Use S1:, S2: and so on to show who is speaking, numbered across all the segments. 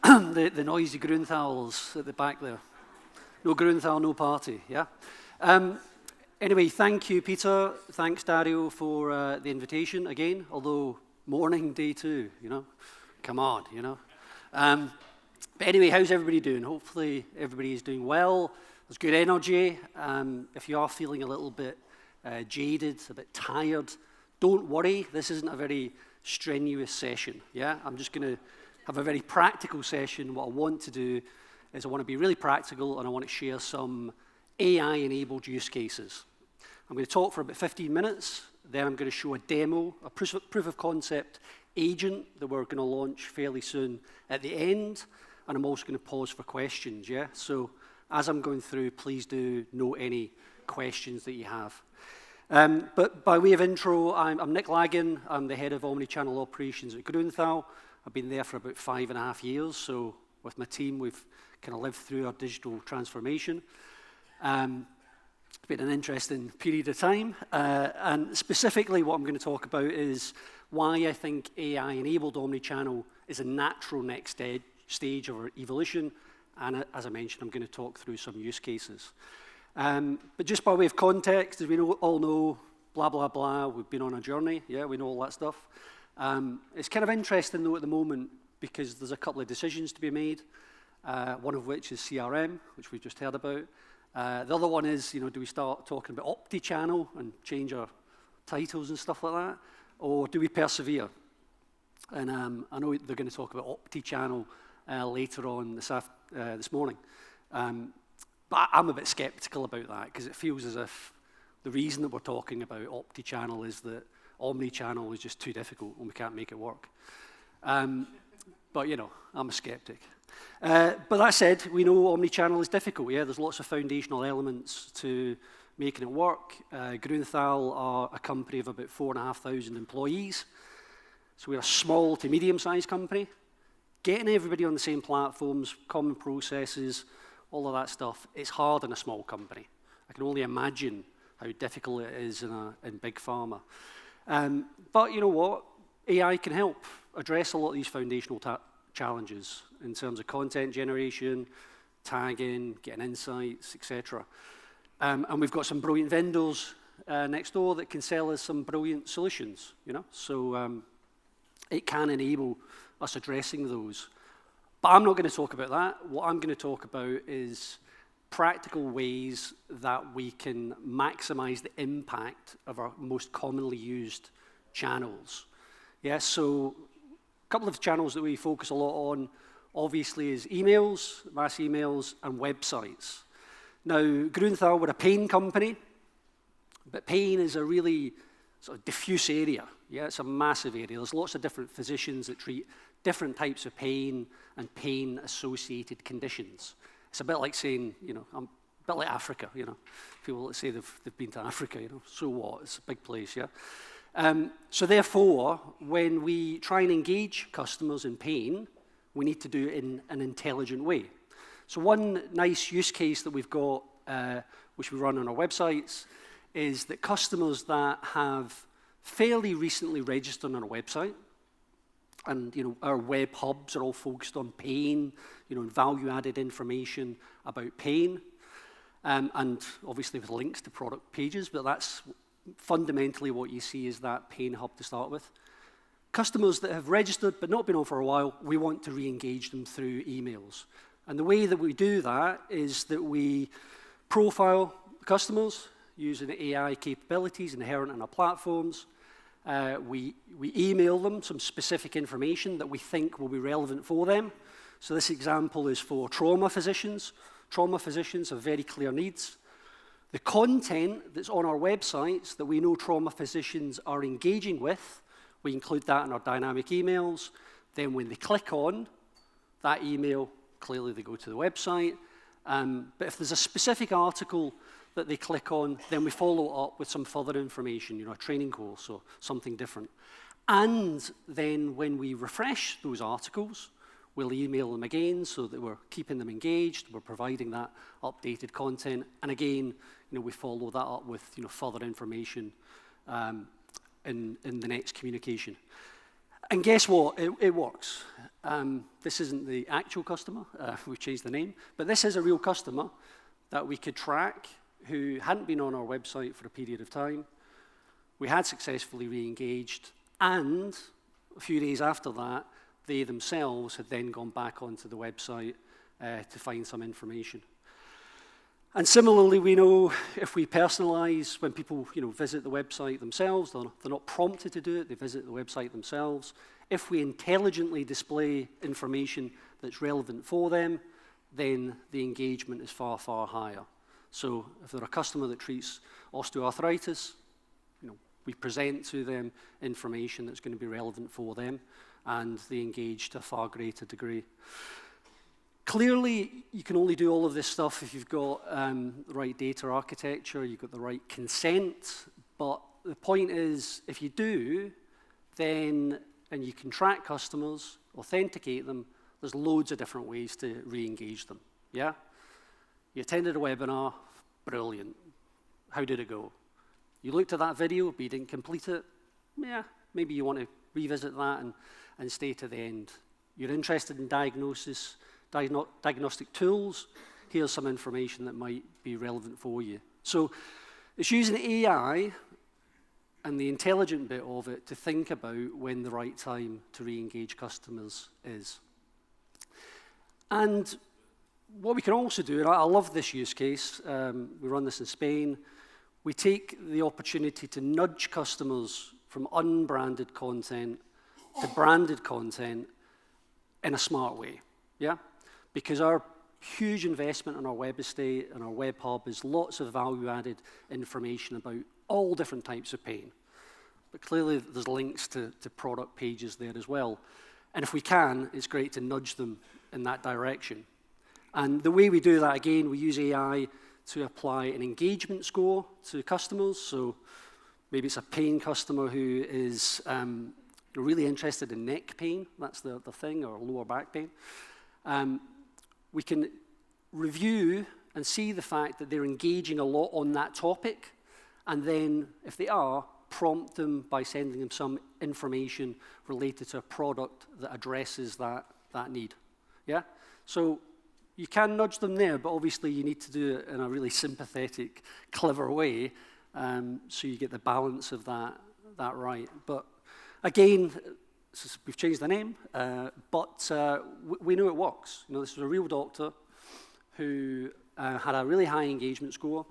S1: The noisy Grünenthals at the back there. No Grünenthal, no party, yeah? Anyway, thank you, Peter. Thanks, Dario, for the invitation again, although morning, day two, you know? Come on, you know? But anyway, how's everybody doing? Hopefully everybody is doing well. There's good energy. If you are feeling a little bit jaded, a bit tired, don't worry. This isn't a very strenuous session, yeah? I'm just going to have a very practical session. What I want to do is I want to be really practical, and I want to share some AI-enabled use cases. I'm going to talk for about 15 minutes, then I'm going to show a demo, a proof of concept agent that we're going to launch fairly soon at the end, and I'm also going to pause for questions, yeah? So as I'm going through, please do note any questions that you have. But by way of intro, I'm Nick Lagan. I'm the head of Omnichannel Operations at Grünenthal. I've been there for about 5.5 years, so with my team, we've kind of lived through our digital transformation. It's been an interesting period of time, and specifically what I'm going to talk about is why I think AI-enabled omnichannel is a natural next stage of our evolution, and as I mentioned, I'm going to talk through some use cases. But just by way of context, as we all know, blah, blah, blah, we've been on a journey, yeah, we know all that stuff. It's kind of interesting, though, at the moment, because there's a couple of decisions to be made, one of which is CRM, which we've just heard about. The other one is, you know, do we start talking about Omnichannel and change our titles and stuff like that, or do we persevere? And I know they're going to talk about Omnichannel later on this morning. But I'm a bit skeptical about that, because it feels as if the reason that we're talking about Omnichannel is that Omnichannel is just too difficult and we can't make it work. But, you know, I'm a skeptic. But that said, we know Omnichannel is difficult, yeah? There's lots of foundational elements to making it work. Grünenthal are a company of about 4,500 employees. So we're a small to medium-sized company. Getting everybody on the same platforms, common processes, all of that stuff, it's hard in a small company. I can only imagine how difficult it is in big pharma. But you know what? AI can help address a lot of these foundational challenges in terms of content generation, tagging, getting insights, etc. And we've got some brilliant vendors next door that can sell us some brilliant solutions, you know? So it can enable us addressing those. But I'm not going to talk about that. What I'm going to talk about is practical ways that we can maximize the impact of our most commonly used channels. Yeah, so a couple of channels that we focus a lot on, obviously, is emails, mass emails, and websites. Now, Grünenthal, we're a pain company, but pain is a really sort of diffuse area. Yeah, it's a massive area. There's lots of different physicians that treat different types of pain and pain-associated conditions. It's a bit like saying, you know, a bit like Africa, you know. People that say they've been to Africa, you know, so what? It's a big place, yeah? So therefore, when we try and engage customers in pain, we need to do it in an intelligent way. So one nice use case that we've got, which we run on our websites, is that customers that have fairly recently registered on our website, and you know, our web hubs are all focused on pain, you know, and value-added information about pain, and obviously with links to product pages, but that's fundamentally what you see is that pain hub to start with. Customers that have registered but not been on for a while, we want to re-engage them through emails. And the way that we do that is that we profile customers using AI capabilities inherent in our platforms. We email them some specific information that we think will be relevant for them. So this example is for trauma physicians. Trauma physicians have very clear needs. The content that's on our websites that we know trauma physicians are engaging with, we include that in our dynamic emails. Then when they click on that email, clearly they go to the website. But if there's a specific article that they click on, then we follow up with some further information, you know, a training course or something different. And then when we refresh those articles, we'll email them again so that we're keeping them engaged, we're providing that updated content, and again, you know, we follow that up with, you know, further information in the next communication. And guess what? It works. This isn't the actual customer, we've changed the name, but this is a real customer that we could track who hadn't been on our website for a period of time. We had successfully re-engaged, and a few days after that, they themselves had then gone back onto the website to find some information. And similarly, we know if we personalize, when people visit the website themselves, they're not prompted to do it, they visit the website themselves. If we intelligently display information that's relevant for them, then the engagement is far, far higher. So if they're a customer that treats osteoarthritis, we present to them information that's going to be relevant for them, and they engage to a far greater degree. Clearly, you can only do all of this stuff if you've got the right data architecture, you've got the right consent, but the point is, if you do, then, and you can track customers, authenticate them, there's loads of different ways to re-engage them, yeah? You attended a webinar, brilliant. How did it go? You looked at that video, but you didn't complete it. Yeah, maybe you want to revisit that and stay to the end. You're interested in diagnostic tools. Here's some information that might be relevant for you. So it's using AI and the intelligent bit of it to think about when the right time to re-engage customers is. And what we can also do, and I love this use case, we run this in Spain, we take the opportunity to nudge customers from unbranded content to branded content in a smart way, yeah? Because our huge investment in our web estate and our web hub is lots of value-added information about all different types of pain. But clearly there's links to product pages there as well. And if we can, it's great to nudge them in that direction. And the way we do that, again, we use AI to apply an engagement score to customers. So maybe it's a pain customer who is really interested in neck pain, that's the thing, or lower back pain. We can review and see the fact that they're engaging a lot on that topic, and then, if they are, prompt them by sending them some information related to a product that addresses that need, yeah? So you can nudge them there, but obviously you need to do it in a really sympathetic, clever way, so you get the balance of that right. But again, we've changed the name, but we know it works. This was a real doctor who had a really high engagement score,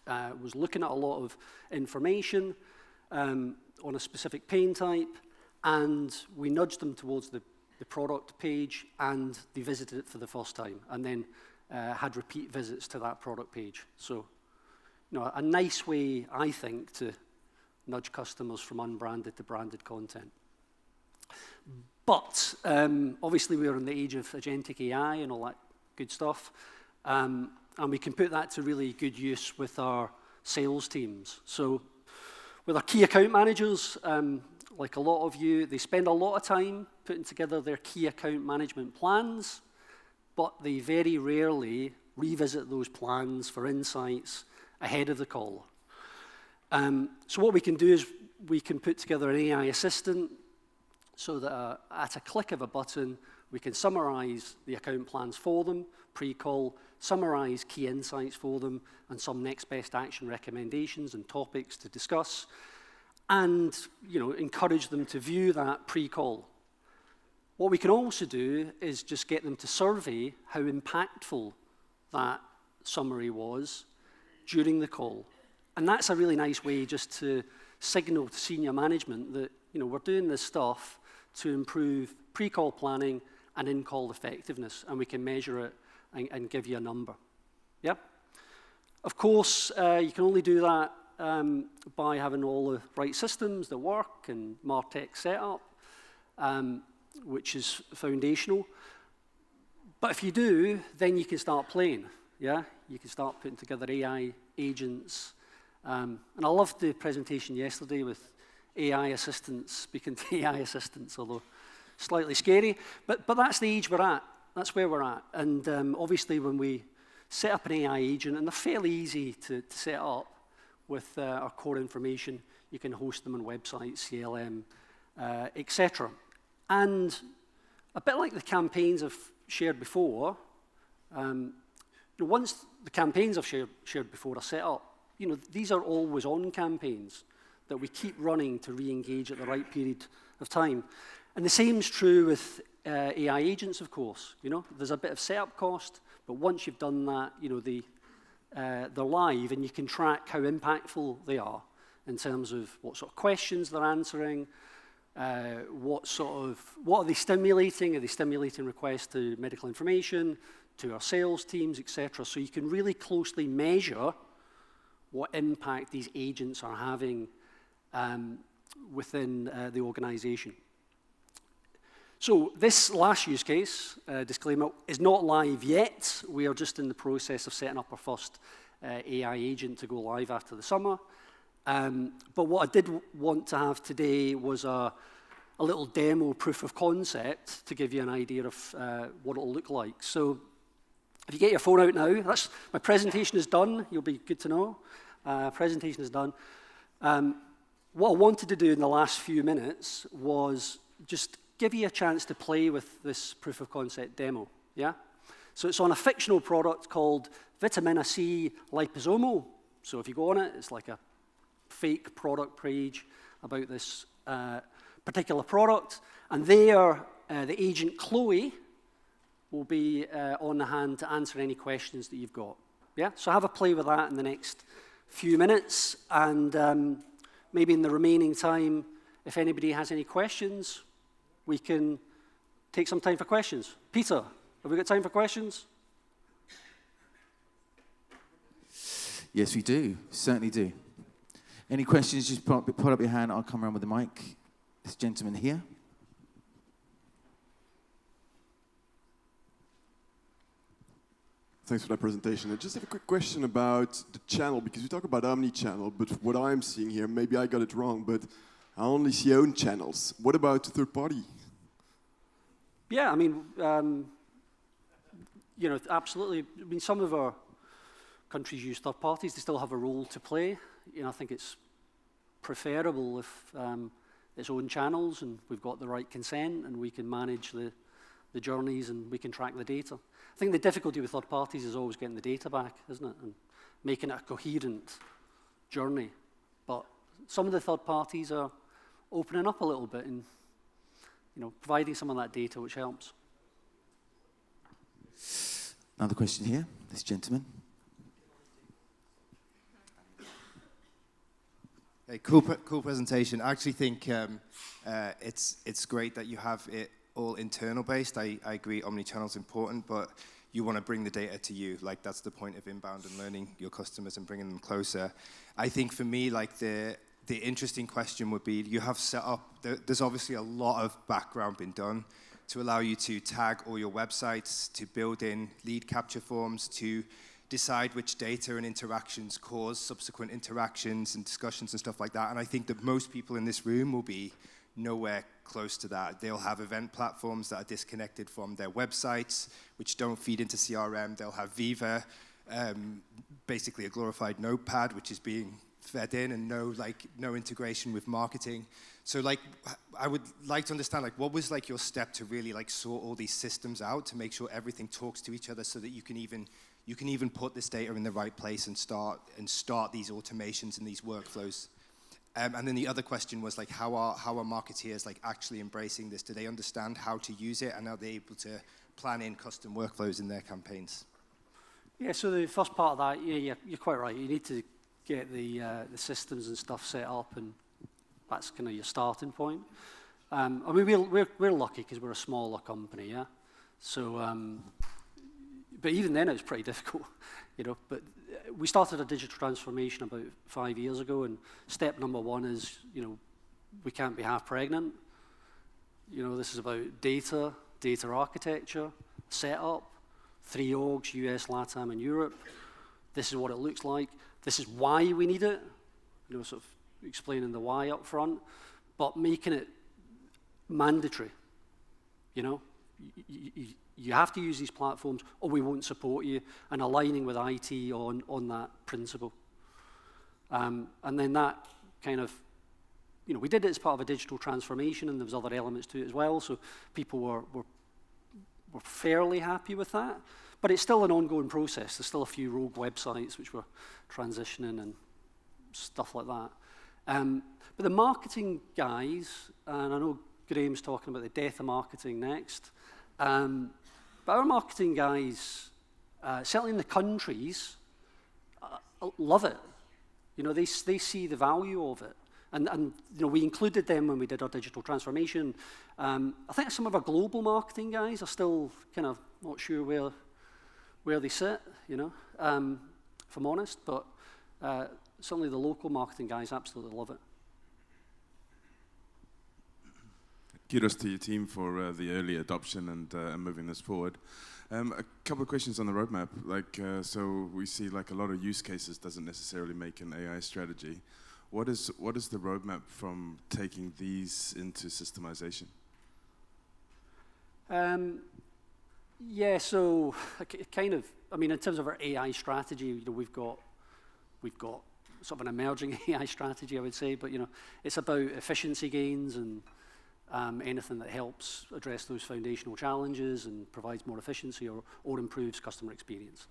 S1: was looking at a lot of information on a specific pain type, and we nudged them towards the product page, and they visited it for the first time, and then had repeat visits to that product page. So, a nice way, I think, to nudge customers from unbranded to branded content. But obviously we're in the age of agentic AI and all that good stuff, and we can put that to really good use with our sales teams. So with our key account managers, like a lot of you, they spend a lot of time putting together their key account management plans, but they very rarely revisit those plans for insights ahead of the call. So what we can do is we can put together an AI assistant so that at a click of a button, we can summarize the account plans for them, pre-call, summarize key insights for them, and some next best action recommendations and topics to discuss, and encourage them to view that pre-call. What we can also do is just get them to survey how impactful that summary was during the call. And that's a really nice way just to signal to senior management that we're doing this stuff to improve pre-call planning and in-call effectiveness, and we can measure it and give you a number. Yeah? Of course, you can only do that by having all the right systems that work and MarTech setup, which is foundational. But if you do, then you can start playing. Yeah? You can start putting together AI agents. And I loved the presentation yesterday with AI assistants, speaking to AI assistants, although slightly scary. But that's the age we're at. That's where we're at. And obviously when we set up an AI agent, and they're fairly easy to set up with our core information, you can host them on websites, CLM, etc. And a bit like the campaigns I've shared before, once the campaigns I've shared before are set up, these are always on campaigns that we keep running to re-engage at the right period of time. And the same is true with AI agents, of course. There's a bit of setup cost, but once you've done that, they're live, and you can track how impactful they are in terms of what sort of questions they're answering, what are they stimulating? Are they stimulating requests to medical information, to our sales teams, etc.? So you can really closely measure what impact these agents are having within the organization. So this last use case, disclaimer, is not live yet. We are just in the process of setting up our first AI agent to go live after the summer. But what I did want to have today was a little demo proof of concept to give you an idea of what it'll look like. So if you get your phone out now, my presentation is done. You'll be good to know. Presentation is done. What I wanted to do in the last few minutes was just give you a chance to play with this proof of concept demo. Yeah? So it's on a fictional product called Vitamina C liposomal. So if you go on it, it's like a fake product page about this particular product. And there, the agent Chloe will be on the hand to answer any questions that you've got. Yeah? So have a play with that in the next few minutes. And maybe in the remaining time, if anybody has any questions, we can take some time for questions. Peter, have we got time for questions?
S2: Yes, we do. Certainly do. Any questions, just put up your hand. I'll come around with the mic. This gentleman here.
S3: Thanks for that presentation. I just have a quick question about the channel, because we talk about omnichannel, but what I'm seeing here, maybe I got it wrong, but I only see own channels. What about third party?
S1: Yeah, I mean, absolutely. I mean, some of our countries use third parties. They still have a role to play. I think it's preferable if it's own channels and we've got the right consent and we can manage the journeys and we can track the data. I think the difficulty with third parties is always getting the data back, isn't it? And making it a coherent journey. But some of the third parties are opening up a little bit and providing some of that data, which helps.
S2: Another question here, this gentleman.
S4: Hey, cool presentation. I actually think it's great that you have it all internal based. I agree omnichannel is important, but you want to bring the data to you. Like, that's the point of inbound and learning your customers and bringing them closer. I think for me, like the interesting question would be, you have set up, there's obviously a lot of background been done to allow you to tag all your websites, to build in lead capture forms, to decide which data and interactions cause subsequent interactions and discussions and stuff like that. And I think that most people in this room will be nowhere close to that. They'll have event platforms that are disconnected from their websites, which don't feed into CRM. They'll have Viva, basically a glorified notepad, which is being fed in, and no integration with marketing. So I would like to understand, what was your step to really sort all these systems out to make sure everything talks to each other, so that you can even put this data in the right place and start these automations and these workflows. And then the other question was how are marketeers actually embracing this? Do they understand how to use it, and are they able to plan in custom workflows in their campaigns?
S1: Yeah, so the first part of that, you're quite right. You need to get the systems and stuff set up, and that's kind of your starting point. I mean, we're lucky because we're a smaller company, yeah. So, but even then, it was pretty difficult, But we started a digital transformation about 5 years ago, and step number one is, we can't be half pregnant. This is about data architecture, setup, 3 orgs, US, LATAM, and Europe. This is what it looks like. This is why we need it. Sort of explaining the why up front, but making it mandatory. You have to use these platforms or we won't support you, and aligning with IT on that principle. And then that kind of, we did it as part of a digital transformation, and there was other elements to it as well. So people were we're fairly happy with that. But it's still an ongoing process. There's still a few rogue websites which we're transitioning and stuff like that. But the marketing guys, and I know Graham's talking about the death of marketing next, but our marketing guys, certainly in the countries, love it. You know, they see the value of it. And you know, we included them when we did our digital transformation. I think some of our global marketing guys are still kind of not sure where they sit, you know, if I'm honest. But certainly the local marketing guys absolutely love it.
S5: Kudos to your team for the early adoption and moving this forward. A couple of questions on the roadmap. Like, so we see like a lot of use cases doesn't necessarily make an AI strategy. What is the roadmap from taking these into systemization?
S1: Yeah, so kind of, I mean, in terms of our AI strategy, you know, we've got sort of an emerging AI strategy, I would say, but you know, it's about efficiency gains and anything that helps address those foundational challenges and provides more efficiency or improves customer experience.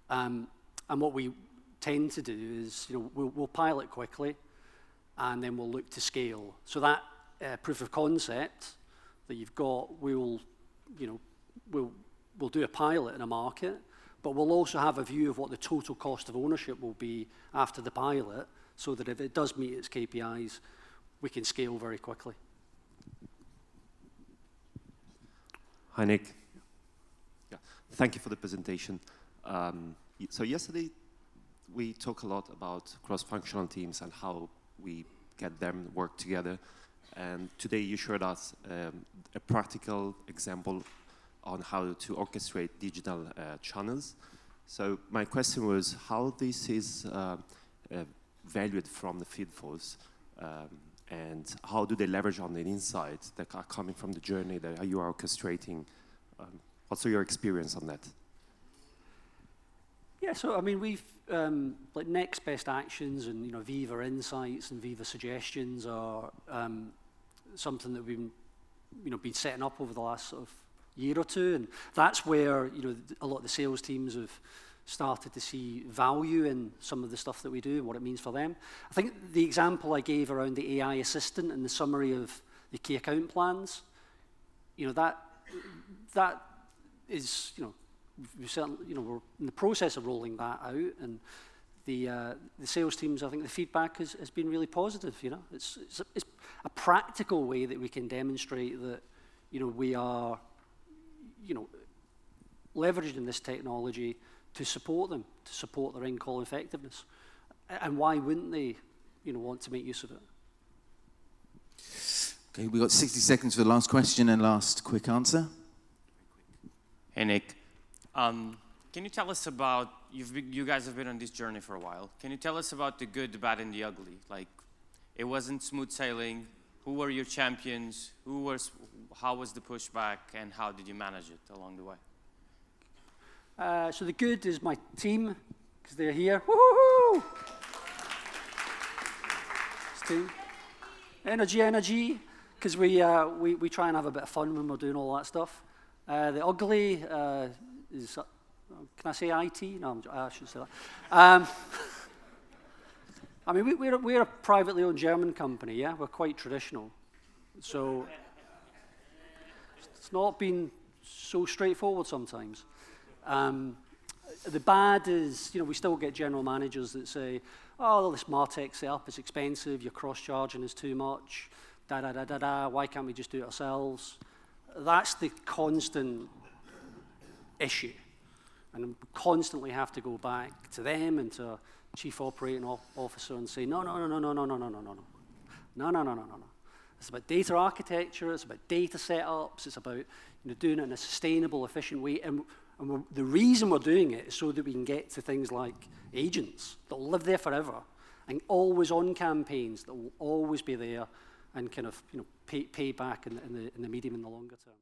S1: And what we tend to do is, you know, we'll pilot quickly, and then we'll look to scale. So that proof of concept that you've got, we'll do a pilot in a market, but we'll also have a view of what the total cost of ownership will be after the pilot, so that if it does meet its KPIs, we can scale very quickly.
S6: Hi, Nick. Yeah. Thank you for the presentation. So yesterday, we talked a lot about cross-functional teams and how we get them work together. And today you showed us a practical example on how to orchestrate digital channels. So my question was how this is valued from the field force, and how do they leverage on the insights that are coming from the journey that you are orchestrating? What's your experience on that?
S1: Yeah, so I mean, we've like next best actions and, you know, Viva Insights and Viva Suggestions are something that we've, you know, been setting up over the last sort of year or two, and that's where, you know, a lot of the sales teams have started to see value in some of the stuff that we do and what it means for them. I think the example I gave around the AI assistant and the summary of the key account plans, you know, that is, you know, we certainly, you know, we're in the process of rolling that out, and the sales teams, I think the feedback has been really positive. You know, it's a practical way that we can demonstrate that, you know, we are, you know, leveraging this technology to support them, to support their in-call effectiveness. And why wouldn't they, you know, want to make use of it?
S2: Okay, we've got 60 seconds for the last question and last quick answer.
S7: Hey, Nick. Can you tell us about, you guys have been on this journey for a while. Can you tell us about the good, the bad, and the ugly? Like, it wasn't smooth sailing. Who were your champions? How was the pushback, and how did you manage it along the way?
S1: So the good is my team, because they're here. Woo-hoo-hoo! Team. Energy, because we try and have a bit of fun when we're doing all that stuff. The ugly is, can I say IT? No, I shouldn't say that. I mean, we're a privately owned German company, yeah? We're quite traditional. So it's not been so straightforward sometimes. The bad is, you know, we still get general managers that say, oh, this MarTech setup is expensive, your cross-charging is too much, why can't we just do it ourselves? That's the constant issue. And we constantly have to go back to them and to chief operating officer and say, no. It's about data architecture, it's about data setups, it's about, you know, doing it in a sustainable, efficient way. And the reason we're doing it is so that we can get to things like agents that will live there forever, and always on campaigns that will always be there and kind of, you know, pay back in the medium and the longer term.